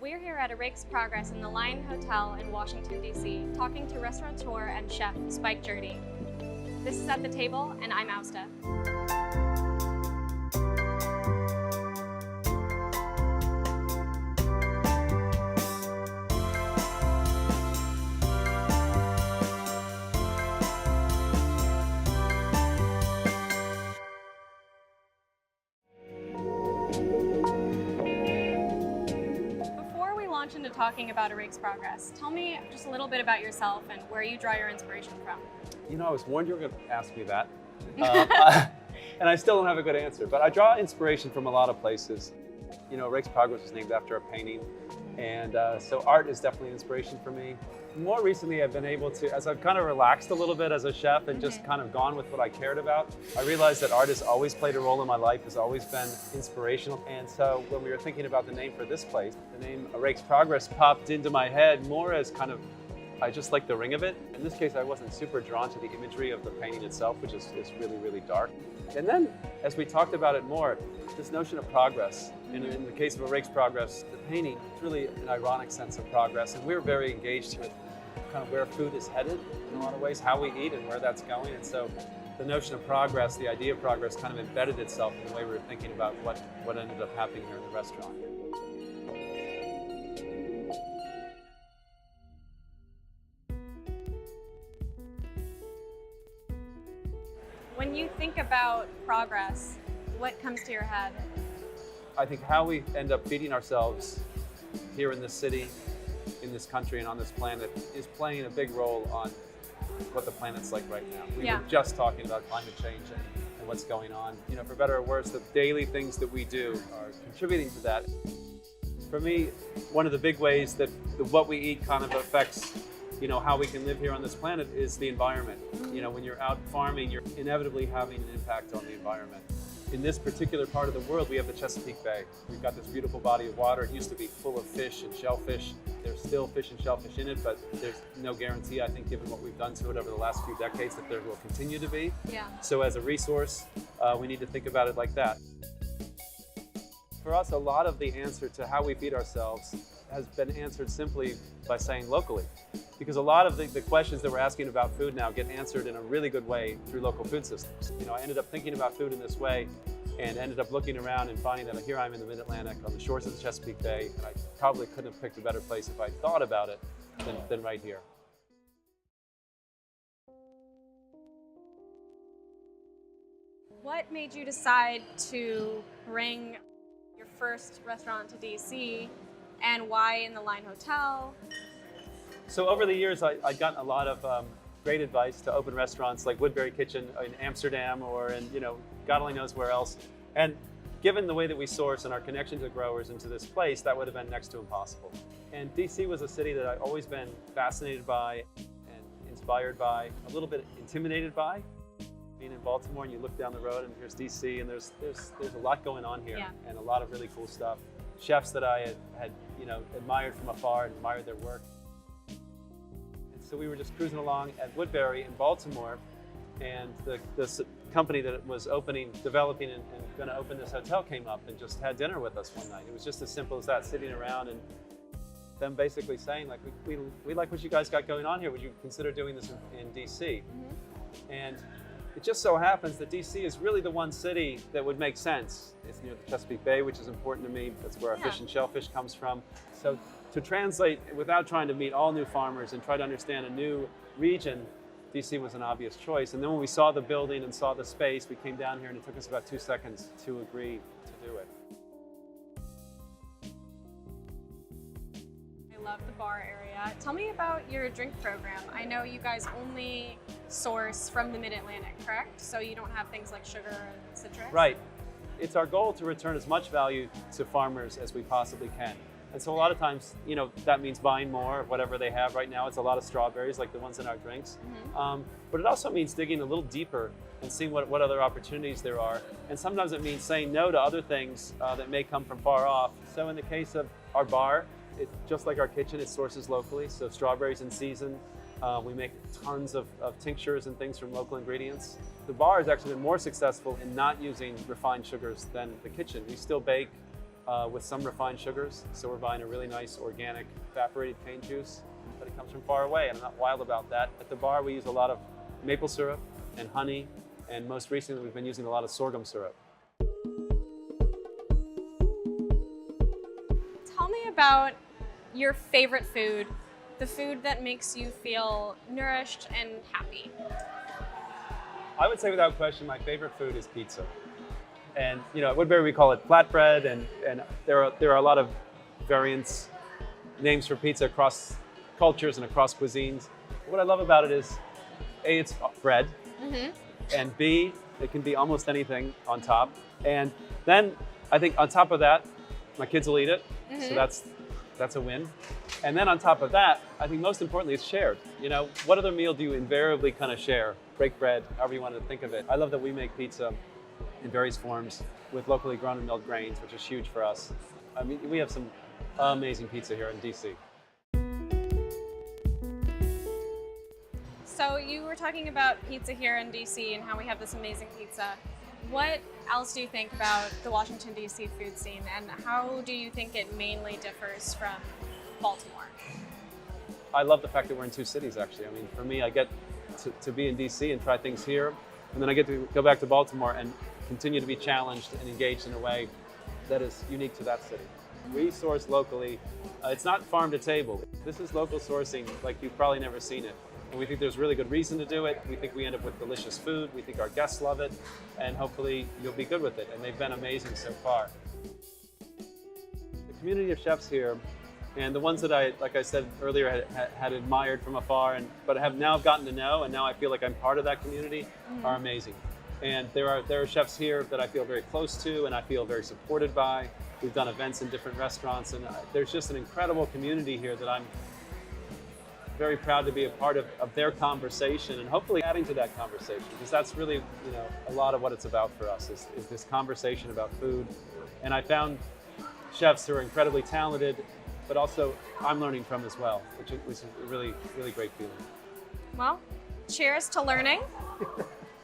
We're here at a Rake's Progress in the Lion Hotel in Washington, D.C., talking to restaurateur and chef Spike Gjerde. This is At the Table, and I'm Austa. Into talking about a Rake's Progress, tell me just a little bit about yourself and where you draw your inspiration from. You know, I was warned you were going to ask me that, and I still don't have a good answer, but I draw inspiration from a lot of places. You know, Rake's Progress was named after a painting, and so art is definitely an inspiration for me. More recently, I've been able to, as I've kind of relaxed a little bit as a chef and just kind of gone with what I cared about, I realized that art has always played a role in my life, has always been inspirational. And so when we were thinking about the name for this place, the name Rake's Progress popped into my head more as kind of, I just like the ring of it. In this case, I wasn't super drawn to the imagery of the painting itself, which is really, really dark. And then, as we talked about it more, this notion of progress. In the case of a Rake's Progress, the painting, it's really an ironic sense of progress. And we're very engaged with kind of where food is headed in a lot of ways, how we eat and where that's going. And so the notion of progress, the idea of progress kind of embedded itself in the way we were thinking about what ended up happening here in the restaurant. When you think about progress, what comes to your head? I think how we end up feeding ourselves here in this city, in this country, and on this planet is playing a big role on what the planet's like right now. We were just talking about climate change and what's going on. You know, for better or worse, the daily things that we do are contributing to that. For me, one of the big ways that what we eat kind of affects, you know, how we can live here on this planet is the environment. You know, when you're out farming, you're inevitably having an impact on the environment. In this particular part of the world, we have the Chesapeake Bay. We've got this beautiful body of water. It used to be full of fish and shellfish. There's still fish and shellfish in it, but there's no guarantee, I think, given what we've done to it over the last few decades, that there will continue to be. Yeah. So as a resource, we need to think about it like that. For us, a lot of the answer to how we feed ourselves has been answered simply by saying locally. Because a lot of the questions that we're asking about food now get answered in a really good way through local food systems. You know, I ended up thinking about food in this way and ended up looking around and finding that here I'm in the Mid-Atlantic on the shores of the Chesapeake Bay, and I probably couldn't have picked a better place if I thought about it than right here. What made you decide to bring your first restaurant to DC, and why in the Lion Hotel? So over the years, I'd gotten a lot of great advice to open restaurants like Woodbury Kitchen in Amsterdam or in, you know, God only knows where else. And given the way that we source and our connection to growers into this place, that would have been next to impossible. And DC was a city that I've always been fascinated by and inspired by, a little bit intimidated by. Being in Baltimore and you look down the road and here's DC, and there's a lot going on here, and a lot of really cool stuff. Chefs that I had you know, admired from afar and admired their work. So we were just cruising along at Woodbury in Baltimore, and this company that was developing and going to open this hotel came up and just had dinner with us one night. It was just as simple as that, sitting around and them basically saying, like, we like what you guys got going on here. Would you consider doing this in DC? And it just so happens that DC is really the one city that would make sense. It's near the Chesapeake Bay, which is important to me. That's where our fish and shellfish comes from. So to translate, without trying to meet all new farmers and try to understand a new region, DC was an obvious choice. And then when we saw the building and saw the space, we came down here and it took us about 2 seconds to agree to do it. I love the bar area. Tell me about your drink program. I know you guys only source from the Mid-Atlantic, correct? So you don't have things like sugar and citrus? Right. It's our goal to return as much value to farmers as we possibly can. And so a lot of times, you know, that means buying more of whatever they have. Right now, it's a lot of strawberries, like the ones in our drinks. But it also means digging a little deeper and seeing what other opportunities there are. And sometimes it means saying no to other things that may come from far off. So in the case of our bar, it's just like our kitchen, it sources locally. So strawberries in season. We make tons of tinctures and things from local ingredients. The bar has actually been more successful in not using refined sugars than the kitchen. We still bake with some refined sugars. So we're buying a really nice organic evaporated cane juice, but it comes from far away, and I'm not wild about that. At the bar, we use a lot of maple syrup and honey, and most recently we've been using a lot of sorghum syrup. Tell me about your favorite food, the food that makes you feel nourished and happy. I would say without question, my favorite food is pizza. And at Woodbury we call it flatbread, and there are a lot of variants, names for pizza across cultures and across cuisines. What I love about it is, A, it's bread, and B, it can be almost anything on top. And then I think on top of that, my kids will eat it, so that's a win. And then on top of that, I think most importantly, it's shared. What other meal do you invariably kind of share? Break bread, however you want to think of it. I love that we make pizza in various forms with locally grown and milled grains, which is huge for us. I mean, we have some amazing pizza here in DC. So you were talking about pizza here in DC and how we have this amazing pizza. What else do you think about the Washington, DC food scene, and how do you think it mainly differs from Baltimore? I love the fact that we're in two cities, actually. I mean, for me, I get to be in DC and try things here, and then I get to go back to Baltimore and continue to be challenged and engaged in a way that is unique to that city. We source locally. It's not farm to table. This is local sourcing like you've probably never seen it. And we think there's really good reason to do it. We think we end up with delicious food. We think our guests love it, and hopefully you'll be good with it. And they've been amazing so far. The community of chefs here, and the ones that like I said earlier, had admired from afar, but have now gotten to know, and now I feel like I'm part of that community, are amazing. And there are chefs here that I feel very close to, and I feel very supported by. We've done events in different restaurants, and there's just an incredible community here that I'm very proud to be a part of their conversation, and hopefully adding to that conversation, because that's really a lot of what it's about for us is this conversation about food. And I found chefs who are incredibly talented, but also I'm learning from as well, which is a really, really great feeling. Well, cheers to learning,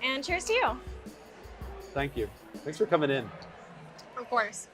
and cheers to you. Thank you. Thanks for coming in. Of course.